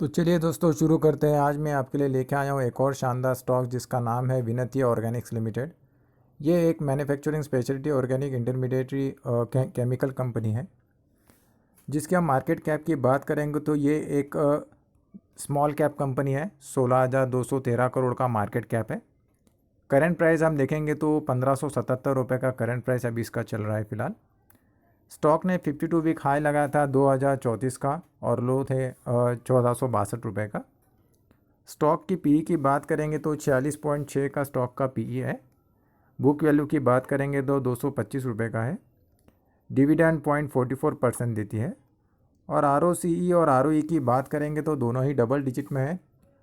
तो चलिए दोस्तों शुरू करते हैं। आज मैं आपके लिए लेके आया हूँ एक और शानदार स्टॉक जिसका नाम है विनती ऑर्गेनिक्स लिमिटेड। ये एक manufacturing speciality organic intermediary chemical company है। जिसकी हम मार्केट कैप की बात करेंगे तो ये एक स्मॉल कैप कंपनी है। 16,213 करोड़ का मार्केट कैप है। करंट प्राइस हम देखेंगे तो 1577 रुपये का करंट प्राइस अभी इसका चल रहा है फ़िलहाल। स्टॉक ने 52 वीक हाई लगाया था 2034 का और लो थे 1462 का। स्टॉक की पीई की बात करेंगे तो 46.6 का स्टॉक का पीई है। बुक वैल्यू की बात करेंगे तो 225 रुपये का है। डिविडेंड 0.44% देती है। और आरओसीई और आरओई की बात करेंगे तो दोनों ही डबल डिजिट में है।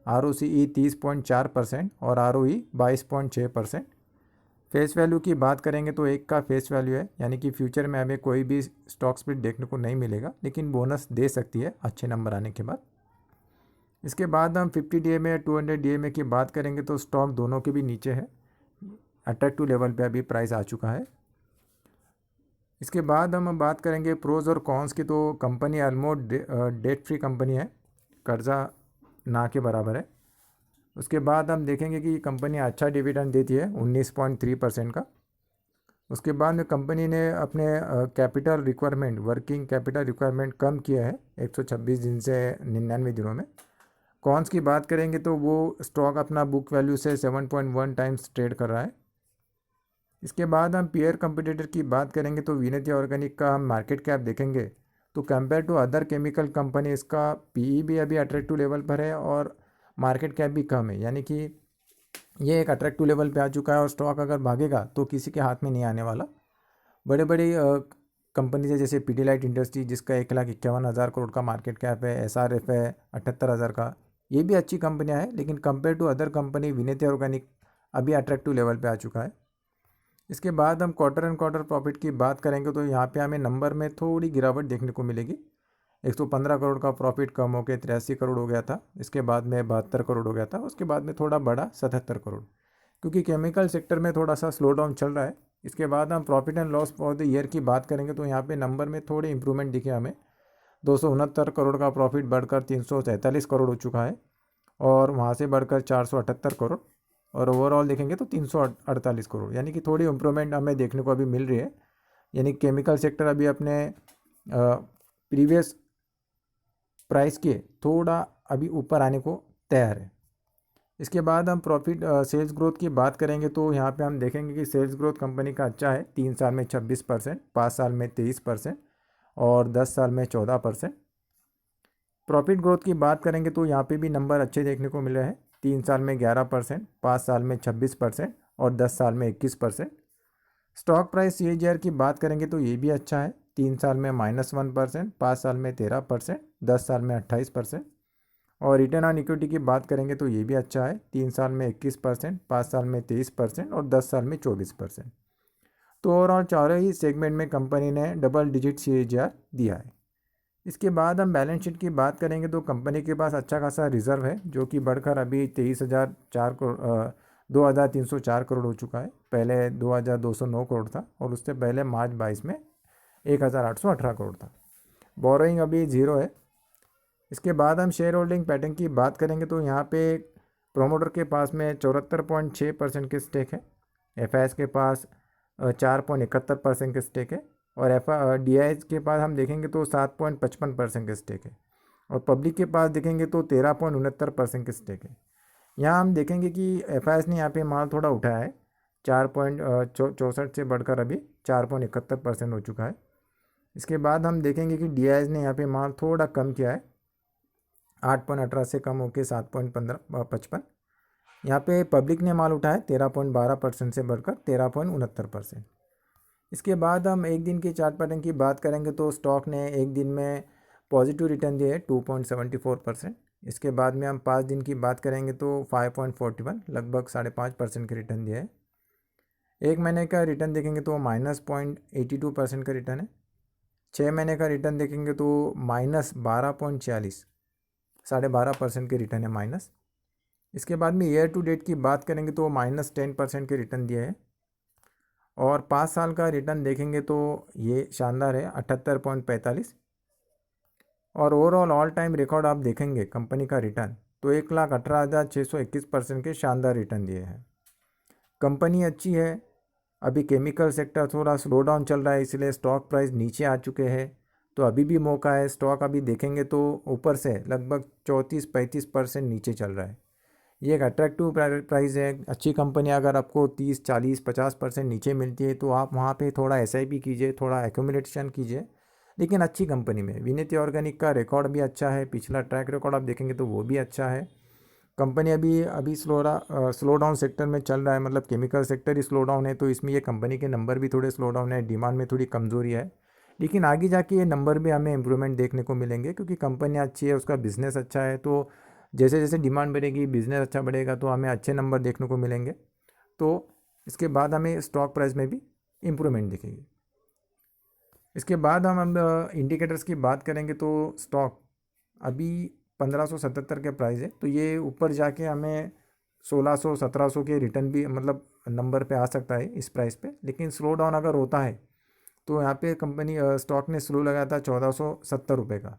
आरओसीई 30.4% और आरओई 22.6%। फेस वैल्यू की बात करेंगे तो एक का फेस वैल्यू है, यानी कि फ्यूचर में हमें कोई भी स्टॉक स्प्लिट देखने को नहीं मिलेगा, लेकिन बोनस दे सकती है अच्छे नंबर आने के बाद। इसके बाद हम 50 DMA 200 DMA की बात करेंगे तो स्टॉक दोनों के भी नीचे है। अट्रैक्टिव लेवल पे अभी प्राइस आ चुका है। इसके बाद हम बात करेंगे प्रोज और कॉन्स की, तो company almost debt free company है, कर्जा ना के बराबर है। उसके बाद हम देखेंगे कि कंपनी अच्छा डिविडेंड देती है 19.3% का। उसके बाद में कंपनी ने अपने capital requirement, working capital requirement कम किया है 126 दिन से 99 दिनों में। कॉन्स की बात करेंगे तो वो स्टॉक अपना बुक वैल्यू से 7.1 टाइम्स ट्रेड कर रहा है। इसके बाद हम पीयर कंपटीटर की बात करेंगे तो विनती ऑर्गेनिक का हम मार्केट कैप देखेंगे तो compare to other chemical company इसका पीई भी अभी अट्रैक्टिव लेवल पर है और मार्केट कैप भी कम है, यानी कि ये एक अट्रैक्टिव लेवल पे आ चुका है और स्टॉक अगर भागेगा तो किसी के हाथ में नहीं आने वाला। बड़े बड़े कंपनीज है जैसे पीडीलाइट इंडस्ट्री जिसका 1,51,000 करोड़ का मार्केट कैप है, एसआरएफ है 78,000 का। ये भी अच्छी कंपनियां हैं, लेकिन कंपेयर टू अदर कंपनी विनती ऑर्गेनिक अभी अट्रैक्टिव लेवल पे आ चुका है। इसके बाद हम क्वार्टर एंड क्वार्टर प्रॉफिट की बात करेंगे तो यहाँ पे हमें नंबर में थोड़ी गिरावट देखने को मिलेगी। 115 करोड़ का प्रॉफिट कम होकर 83 करोड़ हो गया था। इसके बाद में 72 करोड़ हो गया था। उसके बाद में थोड़ा बढ़ा 77 करोड़, क्योंकि केमिकल सेक्टर में थोड़ा सा स्लो डाउन चल रहा है। इसके बाद हम profit and loss for the year की बात करेंगे तो यहाँ पे नंबर में थोड़े इंप्रूवमेंट दिखे हमें। 269 करोड़ का प्रॉफिट बढ़कर 343 करोड़ हो चुका है और वहाँ से बढ़कर 478 करोड़, और ओवरऑल देखेंगे तो 348 करोड़, यानी कि थोड़ी इम्प्रूवमेंट हमें देखने को अभी मिल रही है। यानी केमिकल सेक्टर अभी अपने प्रीवियस प्राइस के थोड़ा अभी ऊपर आने को तैयार है। इसके बाद हम प्रॉफिट सेल्स ग्रोथ की बात करेंगे तो यहाँ पे हम देखेंगे कि सेल्स ग्रोथ कंपनी का अच्छा है। 3 साल में 26%, 5 साल में 23% और 10 साल में 14%। प्रॉफिट ग्रोथ की बात करेंगे तो यहाँ पे भी नंबर अच्छे देखने को मिल रहे हैं। 3 साल में 11%, 5 साल में 26% और 10 साल में 21%। स्टॉक प्राइस सीएजीआर की बात करेंगे तो ये भी अच्छा है। 3 साल में -1%, 5 साल में 13%, 10 साल में 28%। और रिटर्न ऑन इक्विटी की बात करेंगे तो ये भी अच्छा है। 3 साल में 21%, 5 साल में 23% और 10 साल में 24%। तो ओवरऑल चारों ही सेगमेंट में कंपनी ने डबल डिजिट सीएजीआर दिया है। इसके बाद हम बैलेंस शीट की बात करेंगे तो कंपनी के पास अच्छा खासा रिजर्व है, जो कि बढ़कर अभी 2,304 करोड़ हो चुका है। पहले 2,209 करोड़ था और उससे पहले मार्च 22 में 1,818 करोड़ था। बोरोइंग अभी ज़ीरो है। इसके बाद हम शेयर होल्डिंग पैटर्न की बात करेंगे तो यहाँ पे प्रोमोटर के पास में 74.6% के स्टेक है। एफ के पास 4.71% के स्टेक है और DIs के पास हम देखेंगे तो 7.55% के स्टेक है और पब्लिक के पास देखेंगे तो 13.69% के स्टेक है। यहाँ हम देखेंगे कि एफ ने यहाँ पे माल थोड़ा उठाया है, 4.64 से बढ़कर अभी 4.71% हो चुका है। इसके बाद हम देखेंगे कि DIs ने यहाँ पे माल थोड़ा कम किया है, 8.18 से कम होकर 7.55। यहाँ पे पब्लिक ने माल उठाया 13.12% से बढ़कर 13.69%। इसके बाद हम एक दिन के चार्ट पैटर्न की बात करेंगे तो स्टॉक ने एक दिन में पॉजिटिव रिटर्न दिए है 2.74%। इसके बाद में हम 5 दिन की बात करेंगे तो 5.41, लगभग 5.5% के रिटर्न दिए है। एक महीने का रिटर्न देखेंगे तो -0.82% का रिटर्न है। 6 महीने का रिटर्न देखेंगे तो -12.46, 12.5% के रिटर्न है माइनस। इसके बाद में ईयर टू डेट की बात करेंगे तो -10% के रिटर्न दिए है और 5 साल का रिटर्न देखेंगे तो ये शानदार है 78.45। और ओवरऑल ऑल टाइम रिकॉर्ड आप देखेंगे कंपनी का रिटर्न तो 1,18,621% के शानदार रिटर्न दिए हैं। कंपनी अच्छी है। अभी केमिकल सेक्टर थोड़ा स्लो डाउन चल रहा है, इसलिए स्टॉक प्राइस नीचे आ चुके हैं। तो अभी भी मौका है, स्टॉक अभी देखेंगे तो ऊपर से लगभग 34-35% नीचे चल रहा है। ये एक अट्रैक्टिव प्राइस है। अच्छी कंपनी अगर आपको 30-40-50% नीचे मिलती है तो आप वहाँ पे थोड़ा SIP कीजिए, थोड़ा एक्यूमुलेशन कीजिए, लेकिन अच्छी कंपनी में। विनीति ऑर्गेनिक का रिकॉर्ड भी अच्छा है, पिछला ट्रैक रिकॉर्ड आप देखेंगे तो वो भी अच्छा है। कंपनी अभी स्लो डाउन सेक्टर में चल रहा है, मतलब केमिकल सेक्टर ही स्लो डाउन है, तो इसमें ये कंपनी के नंबर भी थोड़े स्लो डाउन है, डिमांड में थोड़ी कमज़ोरी है। लेकिन आगे जाके ये नंबर भी हमें इम्प्रूवमेंट देखने को मिलेंगे, क्योंकि कंपनी अच्छी है, उसका बिज़नेस अच्छा है। तो जैसे जैसे डिमांड बढ़ेगी, बिज़नेस अच्छा बढ़ेगा, तो हमें अच्छे नंबर देखने को मिलेंगे। तो इसके बाद हमें स्टॉक प्राइस में भी इम्प्रूवमेंट दिखेगी। इसके बाद हम इंडिकेटर्स की बात करेंगे तो स्टॉक अभी 1577 के प्राइस है, तो ये ऊपर जाके हमें 1600-1700 के रिटर्न भी मतलब नंबर पे आ सकता है इस प्राइस पे। लेकिन स्लो डाउन अगर होता है तो यहाँ पे कंपनी स्टॉक ने स्लो लगाया था 1470 रुपये का।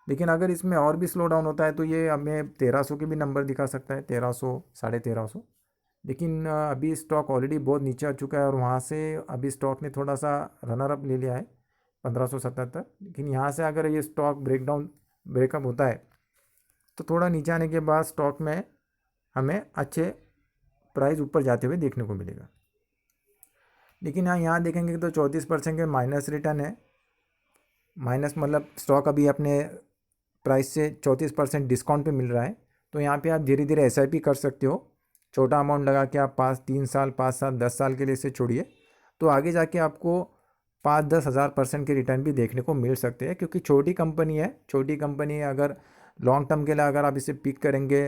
लेकिन अगर इसमें और भी स्लो डाउन होता है तो ये हमें 1300 के भी नंबर दिखा सकता है, 1300, 1350। लेकिन अभी स्टॉक ऑलरेडी बहुत नीचे आ चुका है और वहाँ से अभी स्टॉक ने थोड़ा सा रनर अप ले लिया है 1577। लेकिन यहाँ से अगर ये स्टॉक ब्रेकअप होता है तो थोड़ा नीचे आने के बाद स्टॉक में हमें अच्छे प्राइस ऊपर जाते हुए देखने को मिलेगा। लेकिन यहाँ देखेंगे तो 34% के माइनस रिटर्न है। माइनस मतलब स्टॉक अभी अपने प्राइस से 34% डिस्काउंट पे मिल रहा है। तो यहाँ पे आप धीरे धीरे SIP कर सकते हो। छोटा अमाउंट लगा के आप 3 साल 5 साल 10 साल के लिए इसे छोड़िए, तो आगे जाके आपको 5-10 हज़ार% के रिटर्न भी देखने को मिल सकते हैं। क्योंकि छोटी कंपनी है, अगर लॉन्ग टर्म के लिए अगर आप इसे पिक करेंगे,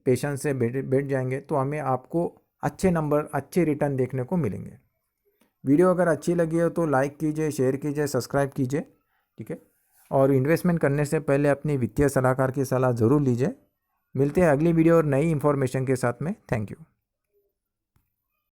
पेशेंस से बैठ जाएंगे, तो हमें आपको अच्छे नंबर, अच्छे रिटर्न देखने को मिलेंगे। वीडियो अगर अच्छी लगी हो तो लाइक कीजिए, शेयर कीजिए, सब्सक्राइब कीजिए, ठीक है। और इन्वेस्टमेंट करने से पहले अपनी वित्तीय सलाहकार की सलाह ज़रूर लीजिए। मिलते हैं अगली वीडियो और नई इन्फॉर्मेशन के साथ में। Thank you.